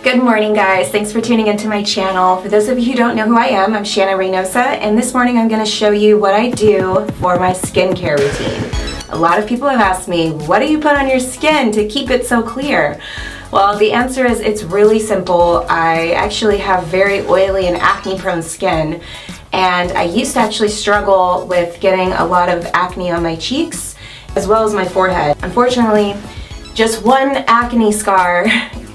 Good morning, guys. Thanks for tuning into my channel. For those of you who don't know who I am, I'm Shanna Reynosa, and this morning I'm going to show you what I do for my skincare routine. A lot of people have asked me, what do you put on your skin to keep it so clear? Well, the answer is it's really simple. I actually have very oily and acne-prone skin, and I used to actually struggle with getting a lot of acne on my cheeks as well as my forehead. Unfortunately, just one acne scar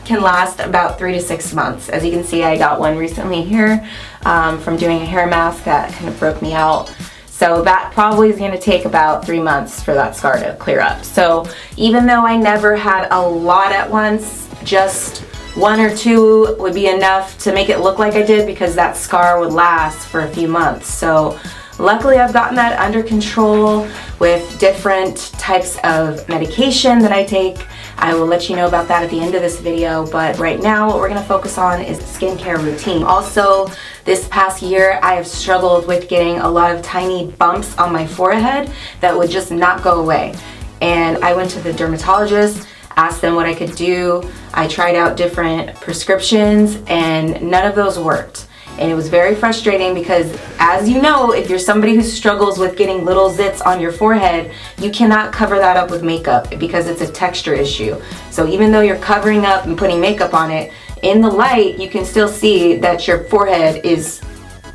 can last about 3 to 6 months. As you can see, I got one recently here from doing a hair mask that kind of broke me out. So that probably is going to take about 3 months for that scar to clear up. So even though I never had a lot at once, just 1 or 2 would be enough to make it look like I did, because that scar would last for a few months. So luckily I've gotten that under control with different types of medication that I take. I will let you know about that at the end of this video, but right now what we're going to focus on is the skincare routine. Also, this past year I have struggled with getting a lot of tiny bumps on my forehead that would just not go away. And I went to the dermatologist, asked them what I could do. I tried out different prescriptions and none of those worked. And it was very frustrating because, as you know, if you're somebody who struggles with getting little zits on your forehead, you cannot cover that up with makeup because it's a texture issue. So even though you're covering up and putting makeup on it, in the light you can still see that your forehead is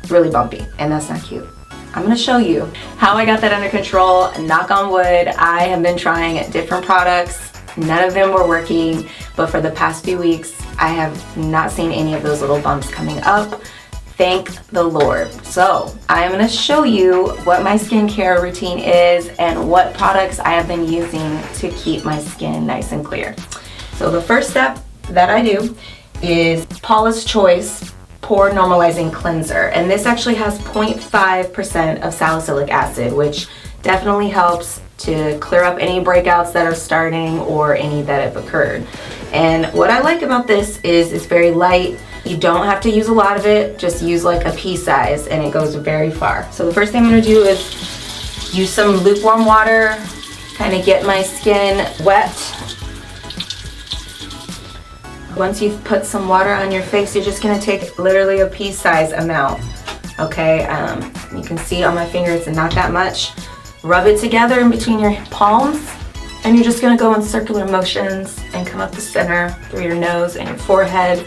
really bumpy, and that's not cute. I'm going to show you how I got that under control. Knock on wood, I have been trying different products. None of them were working, but for the past few weeks I have not seen any of those little bumps coming up. Thank the Lord. So I'm going to show you what my skincare routine is and what products I have been using to keep my skin nice and clear. So the first step that I do is Paula's Choice Pore Normalizing Cleanser, and this actually has 0.5% of salicylic acid, which definitely helps to clear up any breakouts that are starting or any that have occurred. And what I like about this is it's very light. You don't have to use a lot of it, just use like a pea size and it goes very far. So the first thing I'm going to do is use some lukewarm water, kind of get my skin wet. Once you've put some water on your face, you're just going to take literally a pea size amount. Okay, you can see on my finger it's not that much. Rub it together in between your palms, and you're just going to go in circular motions and come up the center through your nose and your forehead.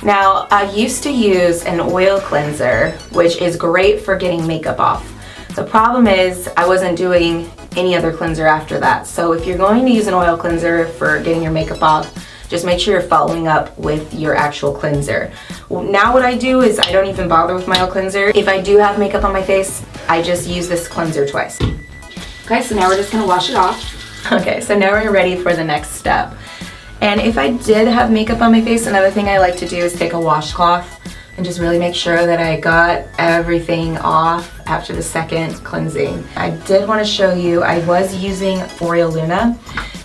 Now, I used to use an oil cleanser, which is great for getting makeup off. The problem is I wasn't doing any other cleanser after that. So if you're going to use an oil cleanser for getting your makeup off, just make sure you're following up with your actual cleanser. Now what I do is I don't even bother with my oil cleanser. If I do have makeup on my face, I just use this cleanser twice. Okay, so now we're just gonna wash it off. Okay, so now we're ready for the next step. And if I did have makeup on my face, another thing I like to do is take a washcloth and just really make sure that I got everything off after the second cleansing. I did want to show you, I was using Foreo Luna.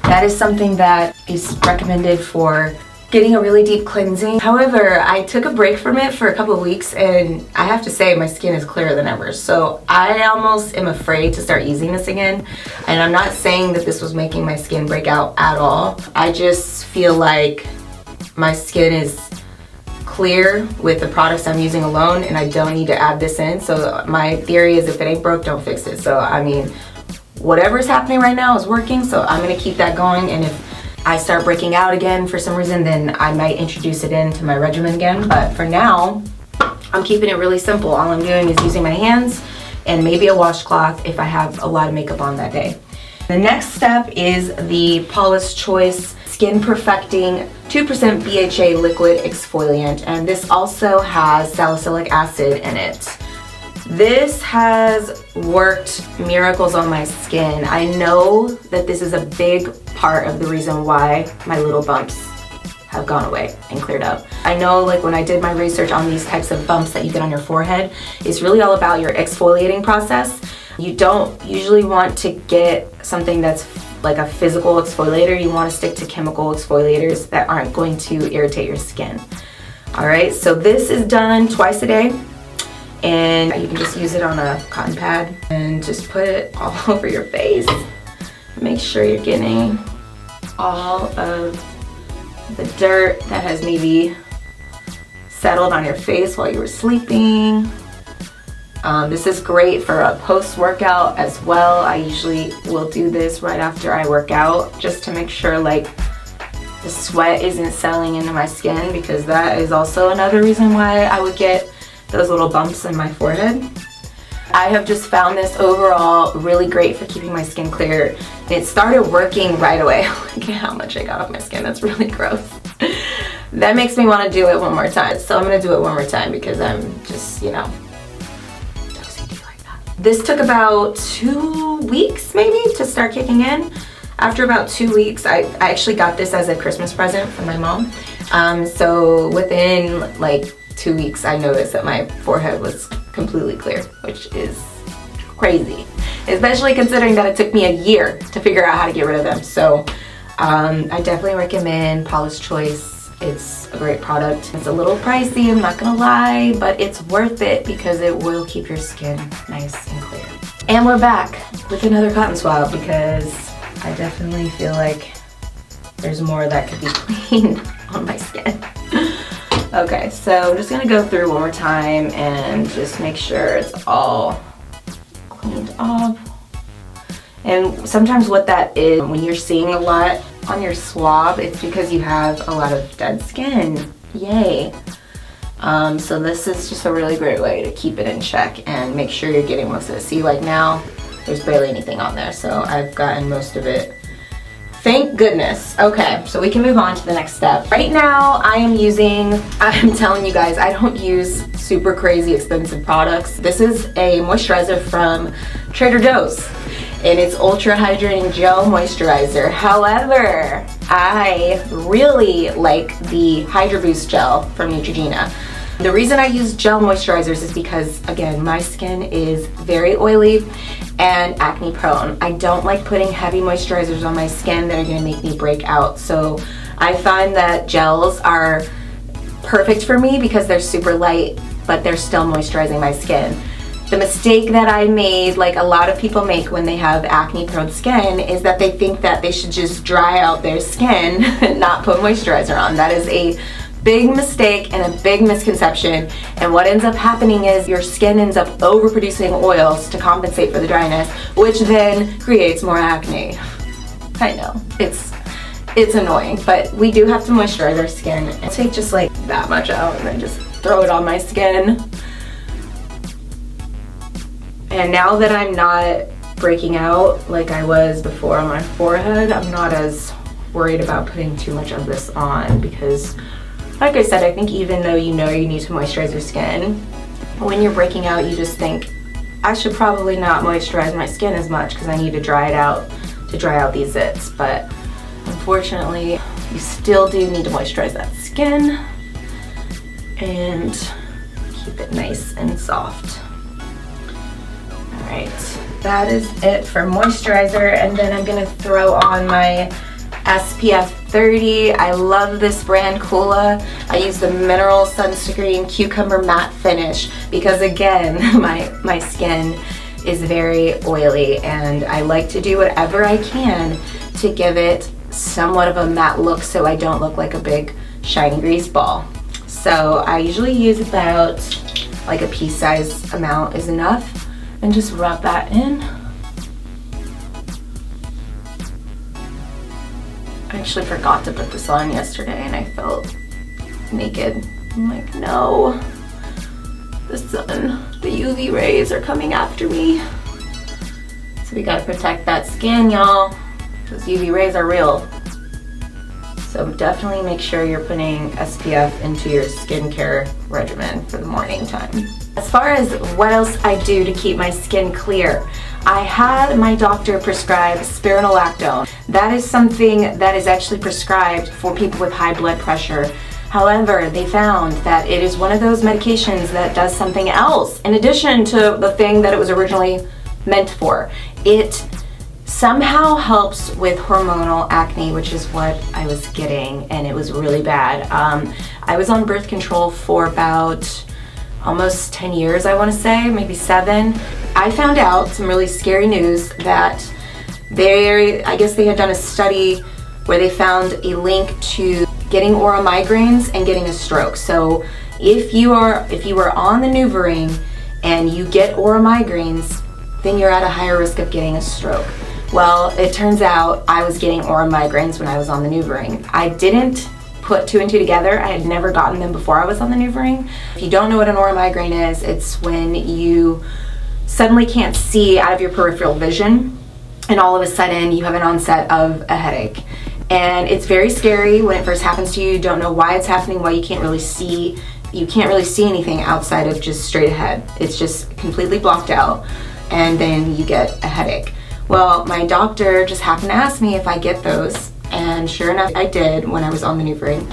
That is something that is recommended for getting a really deep cleansing. However, I took a break from it for a couple of weeks and I have to say my skin is clearer than ever. So I almost am afraid to start using this again. And I'm not saying that this was making my skin break out at all. I just feel like my skin is clear with the products I'm using alone and I don't need to add this in. So my theory is if it ain't broke, don't fix it. So I mean, whatever's happening right now is working, so I'm gonna keep that going, and if I start breaking out again for some reason, then I might introduce it into my regimen again. But for now, I'm keeping it really simple. All I'm doing is using my hands and maybe a washcloth if I have a lot of makeup on that day. The next step is the Paula's Choice Skin Perfecting 2% BHA Liquid Exfoliant, and this also has salicylic acid in it. This has worked miracles on my skin. I know that this is a big part of the reason why my little bumps have gone away and cleared up. I know, like, when I did my research on these types of bumps that you get on your forehead, it's really all about your exfoliating process. You don't usually want to get something that's like a physical exfoliator. You want to stick to chemical exfoliators that aren't going to irritate your skin. Alright, so this is done twice a day. And you can just use it on a cotton pad and just put it all over your face. Make sure you're getting all of the dirt that has maybe settled on your face while you were sleeping. This is great for a post-workout as well. I usually will do this right after I work out just to make sure like the sweat isn't settling into my skin, because that is also another reason why I would get those little bumps in my forehead. I have just found this overall really great for keeping my skin clear. It started working right away. Look at how much I got off my skin. That's really gross. That makes me want to do it one more time. So I'm going to do it one more time because I'm just, you know, OCD like that. This took about 2 weeks maybe to start kicking in. After about 2 weeks, I actually got this as a Christmas present from my mom. So within like 2 weeks, I noticed that my forehead was completely clear, which is crazy, especially considering that it took me a year to figure out how to get rid of them. So I definitely recommend Paula's Choice. It's a great product. It's a little pricey, I'm not gonna lie, but it's worth it because it will keep your skin nice and clear. And we're back with another cotton swab because I definitely feel like there's more that could be cleaned on my skin. Okay, so I'm just gonna go through one more time and just make sure it's all cleaned off. And sometimes what that is, when you're seeing a lot on your swab, it's because you have a lot of dead skin. Yay. So this is just a really great way to keep it in check and make sure you're getting most of it. See, like now, there's barely anything on there, so I've gotten most of it. Thank goodness. Okay, so we can move on to the next step. Right now, I'm telling you guys, I don't use super crazy expensive products. This is a moisturizer from Trader Joe's, and it's Ultra Hydrating Gel Moisturizer. However, I really like the Hydro Boost Gel from Neutrogena. The reason I use gel moisturizers is because, again, my skin is very oily and acne prone. I don't like putting heavy moisturizers on my skin that are gonna make me break out. So I find that gels are perfect for me because they're super light, but they're still moisturizing my skin. The mistake that I made, like a lot of people make when they have acne prone skin, is that they think that they should just dry out their skin and not put moisturizer on. That is a big mistake and a big misconception, and what ends up happening is your skin ends up overproducing oils to compensate for the dryness, which then creates more acne. I know, it's annoying, but we do have to moisturize our skin. I take just like that much out and then just throw it on my skin. And now that I'm not breaking out like I was before on my forehead, I'm not as worried about putting too much of this on because, like I said, I think even though you know you need to moisturize your skin, when you're breaking out, you just think, I should probably not moisturize my skin as much because I need to dry it out to dry out these zits. But unfortunately, you still do need to moisturize that skin and keep it nice and soft. All right, that is it for moisturizer, and then I'm gonna throw on my SPF 30. I love this brand, Coola. I use the Mineral Sunscreen Cucumber Matte Finish because, again, my skin is very oily and I like to do whatever I can to give it somewhat of a matte look so I don't look like a big shiny grease ball. So I usually use about like a pea size amount is enough, and just rub that in. I actually forgot to put this on yesterday and I felt naked. I'm like, no, the sun, the UV rays are coming after me. So we gotta protect that skin, y'all. Those UV rays are real. So definitely make sure you're putting SPF into your skincare regimen for the morning time. As far as what else I do to keep my skin clear, I had my doctor prescribe Spironolactone. That is something that is actually prescribed for people with high blood pressure. However, they found that it is one of those medications that does something else in addition to the thing that it was originally meant for. It somehow helps with hormonal acne, which is what I was getting, and it was really bad. I was on birth control for about almost 10 years, I want to say, maybe 7. I found out some really scary news that I guess they had done a study where they found a link to getting oral migraines and getting a stroke. So if you are on the NuvaRing and you get oral migraines, then you're at a higher risk of getting a stroke. Well, it turns out I was getting oral migraines when I was on the NuvaRing. I didn't put two and two together. I had never gotten them before I was on the NuvaRing. If you don't know what an oral migraine is, it's when you suddenly can't see out of your peripheral vision and all of a sudden you have an onset of a headache. And it's very scary when it first happens to you. You don't know why it's happening, why you can't really see. You can't really see anything outside of just straight ahead. It's just completely blocked out, and then you get a headache. Well, my doctor just happened to ask me if I get those, and sure enough, I did when I was on the NuvaRing.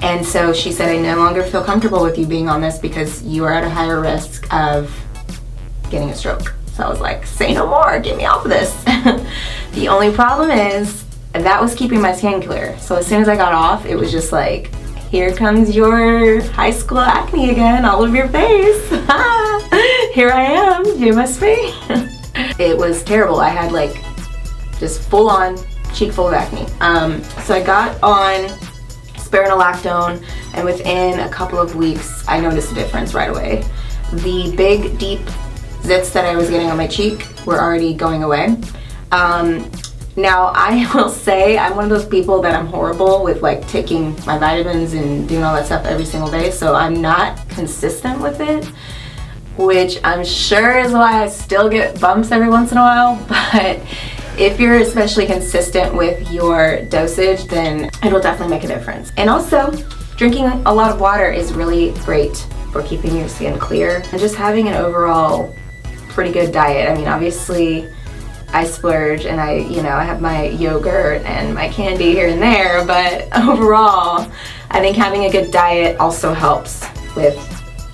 And so she said, I no longer feel comfortable with you being on this because you are at a higher risk of getting a stroke. So I was like, say no more, get me off of this. The only problem is that was keeping my skin clear. So as soon as I got off, it was just like, here comes your high school acne again, all over your face. Here I am, you must be. It was terrible. I had like just full on cheek full of acne. So I got on Spironolactone, and within a couple of weeks, I noticed a difference right away. The big, deep zits that I was getting on my cheek were already going away. Now, I will say I'm one of those people that I'm horrible with like taking my vitamins and doing all that stuff every single day, so I'm not consistent with it, which I'm sure is why I still get bumps every once in a while. But if you're especially consistent with your dosage, then it'll definitely make a difference. And also, drinking a lot of water is really great for keeping your skin clear and just having an overall pretty good diet. I mean, obviously I splurge and I have my yogurt and my candy here and there, but overall I think having a good diet also helps with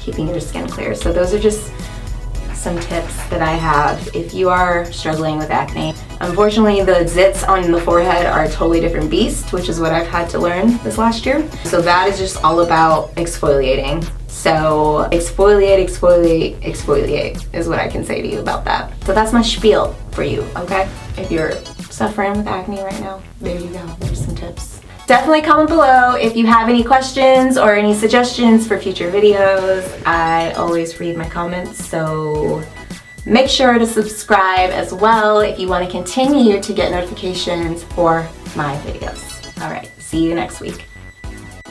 keeping your skin clear. So those are just some tips that I have if you are struggling with acne. Unfortunately, the zits on the forehead are a totally different beast, which is what I've had to learn this last year. So that is just all about exfoliating. So exfoliate, exfoliate, exfoliate is what I can say to you about that. So that's my spiel for you, okay? If you're suffering with acne right now, there you go, there's some tips. Definitely comment below if you have any questions or any suggestions for future videos. I always read my comments, so make sure to subscribe as well if you want to continue to get notifications for my videos. All right, see you next week.